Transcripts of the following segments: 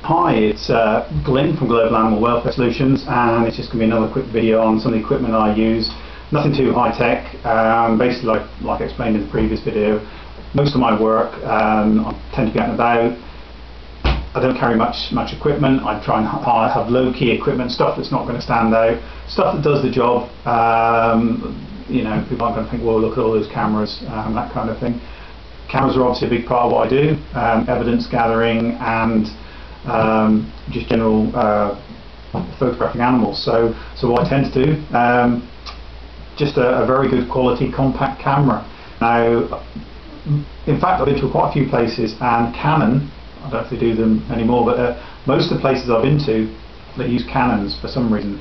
Hi, it's Glyn from Global Animal Welfare Solutions, and it's just going to be another quick video on some of the equipment I use. Nothing too high tech, basically like I explained in the previous video. Most of my work, I tend to be out and about. I don't carry much equipment. I try and have low-key equipment, stuff that's not going to stand out, stuff that does the job. You know, people aren't going to think, well, look at all those cameras, that kind of thing. Cameras are obviously a big part of what I do, evidence gathering and just general photographing animals. So what I tend to do, just a very good quality compact camera. Now, in fact, I've been to quite a few places, and Canon, I don't know if they do them anymore, but most of the places I've been to, they use Canons for some reason.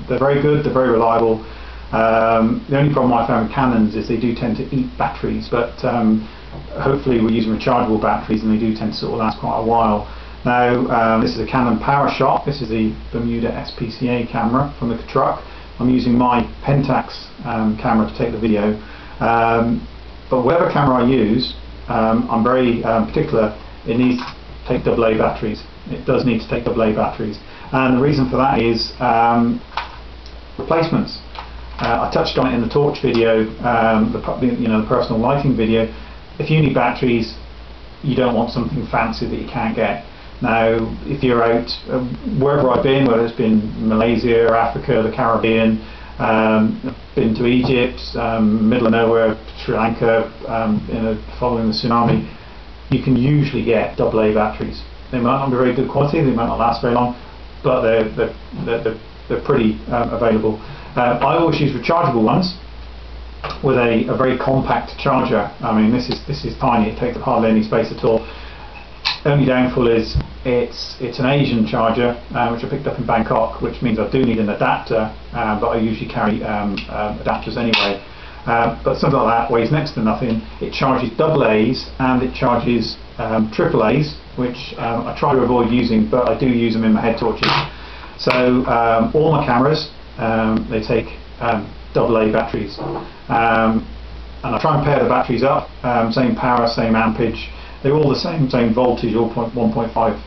They're very good, they're very reliable. The only problem I found with Canons is they do tend to eat batteries, but hopefully we're using rechargeable batteries, and they do tend to sort of last quite a while. Now, this is a Canon PowerShot. This is the Bermuda SPCA camera from the truck. I'm using my Pentax camera to take the video. But whatever camera I use, I'm very particular. It needs to take AA batteries. It does need to take AA batteries. And the reason for that is replacements. I touched on it in the torch video, the personal lighting video. If you need batteries, you don't want something fancy that you can't get. Now, if you're out, wherever I've been, whether it's been Malaysia, Africa, the Caribbean, I've been to Egypt, middle of nowhere, Sri Lanka, following the tsunami, you can usually get AA batteries. They might not be very good quality, they might not last very long, but they're pretty available. I always use rechargeable ones with a very compact charger. I mean, this is tiny, it takes up hardly any space at all. Only downfall is it's an Asian charger, which I picked up in Bangkok, which means I do need an adapter, but I usually carry adapters anyway. But something like that weighs next to nothing. It charges AA's and it charges AAA's, which I try to avoid using, but I do use them in my head torches. So all my cameras, they take AA batteries, and I try and pair the batteries up, same power, same ampage. They're all the same voltage, all 1.5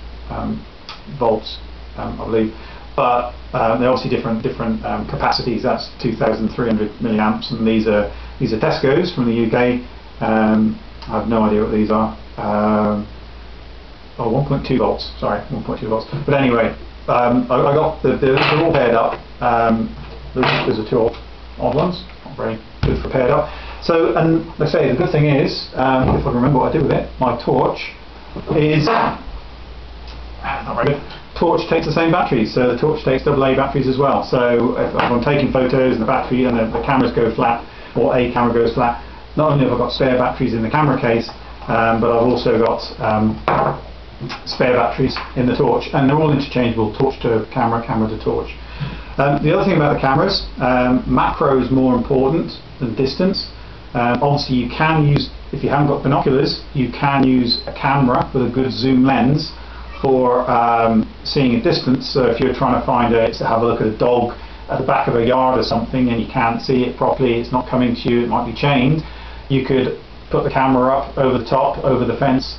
volts, I believe, but they're obviously different capacities. That's 2,300 milliamps, and these are Tesco's from the UK. I have no idea what these are. 1.2 volts. Sorry, 1.2 volts. But anyway, I got they're all paired up. Those are two odd ones, not very good for paired up. So, and like I say, the good thing is, if I can remember what I do with it, my torch is not very good. Torch takes the same batteries, so the torch takes AA batteries as well. So if I'm taking photos and the battery and the cameras go flat, or a camera goes flat, not only have I got spare batteries in the camera case, but I've also got spare batteries in the torch, and they're all interchangeable, torch to camera, camera to torch. The other thing about the cameras, macro is more important than distance. Obviously you can use, if you haven't got binoculars, you can use a camera with a good zoom lens for seeing a distance. So if you're trying to have a look at a dog at the back of a yard or something and you can't see it properly, it's not coming to you, it might be chained, you could put the camera up over the top, over the fence,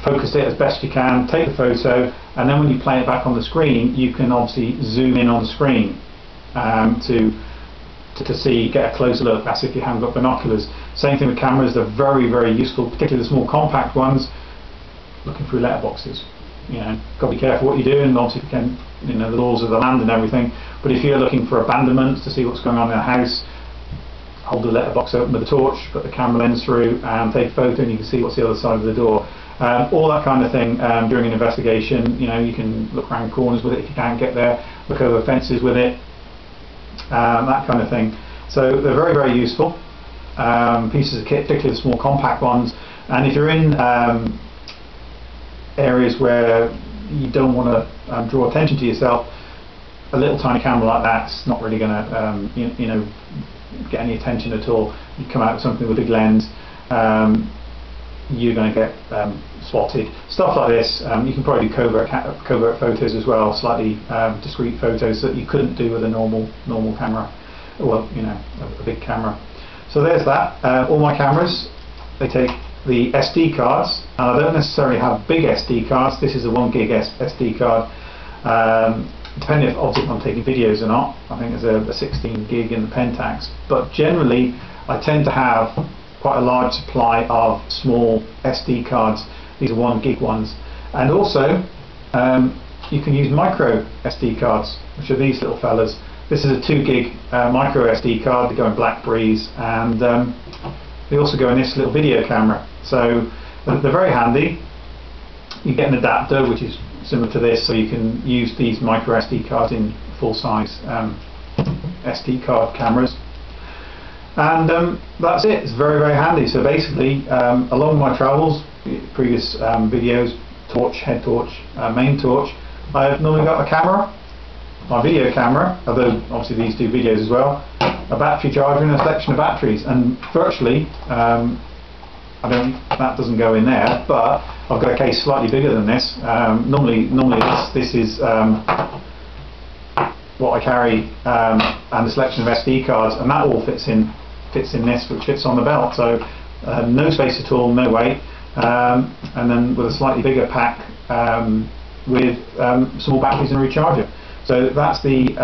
focus it as best you can, take the photo, and then when you play it back on the screen, you can obviously zoom in on the screen to see, get a closer look. That's if you haven't got binoculars. Same thing with cameras, they're very, very useful, particularly the small compact ones, looking through letterboxes. You know, got to be careful what you're doing, obviously you can, the laws of the land and everything, but if you're looking for abandonments to see what's going on in a house, hold the letterbox open with a torch, put the camera lens through and take a photo, and you can see what's the other side of the door. All that kind of thing during an investigation. You know, you can look around corners with it if you can't get there, look over fences with it, that kind of thing. So they're very, very useful pieces of kit, particularly the small compact ones. And if you're in areas where you don't want to draw attention to yourself, a little tiny camera like that's not really going to get any attention at all. You come out with something with a big lens, you're going to get spotted. Stuff like this, you can probably do covert photos as well, slightly discreet photos that you couldn't do with a normal camera, well, a big camera. So there's that. All my cameras, they take the SD cards. I don't necessarily have big SD cards. This is a 1 gig SD card. Depending if obviously if I'm taking videos or not. I think there's a 16 gig in the Pentax. But generally, I tend to have quite a large supply of small SD cards. These are 1 gig ones. And also, you can use micro SD cards, which are these little fellas. This is a 2 gig micro SD card. They go in Blackberries, and they also go in this little video camera. So they're very handy. You get an adapter which is similar to this, so you can use these micro SD cards in full-size SD card cameras. And that's it. It's very, very handy. So basically, along my travels, previous videos, torch, head torch, main torch, I've normally got a camera, my video camera, although obviously these do videos as well, a battery charger and a selection of batteries, and virtually that doesn't go in there, but I've got a case slightly bigger than this. Normally this is what I carry, and a selection of SD cards, and that all fits in this, which fits on the belt. So no space at all, no weight, and then with a slightly bigger pack with small batteries and a recharger. So that's the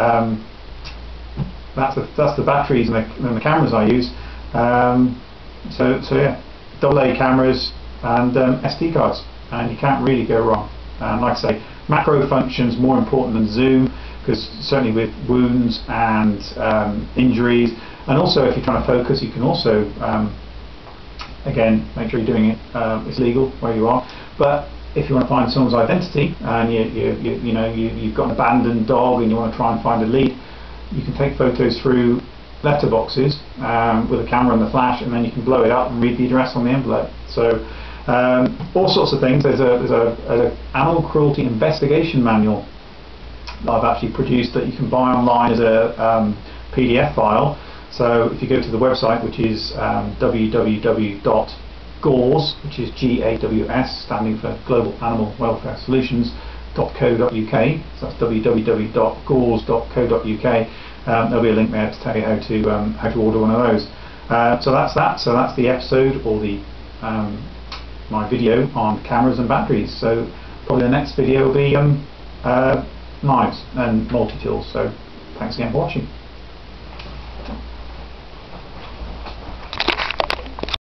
batteries and the cameras I use. So yeah, AA cameras and SD cards, and you can't really go wrong. And like I say, macro functions more important than zoom, because certainly with wounds and injuries, and also if you're trying to focus, you can also again make sure you're doing it. It's legal where you are, but if you want to find someone's identity and you've got an abandoned dog and you want to try and find a lead, you can take photos through letterboxes with a camera and the flash, and then you can blow it up and read the address on the envelope. So all sorts of things. There's an animal cruelty investigation manual that I've actually produced that you can buy online as a PDF file. So if you go to the website, which is www.GAWS, which is GAWS, standing for Global Animal Welfare Solutions.co.uk, so that's www.gaws.co.uk. There'll be a link there to tell you how to order one of those. So that's that. So that's the episode, or the my video on cameras and batteries. So probably the next video will be knives and multi-tools. So thanks again for watching.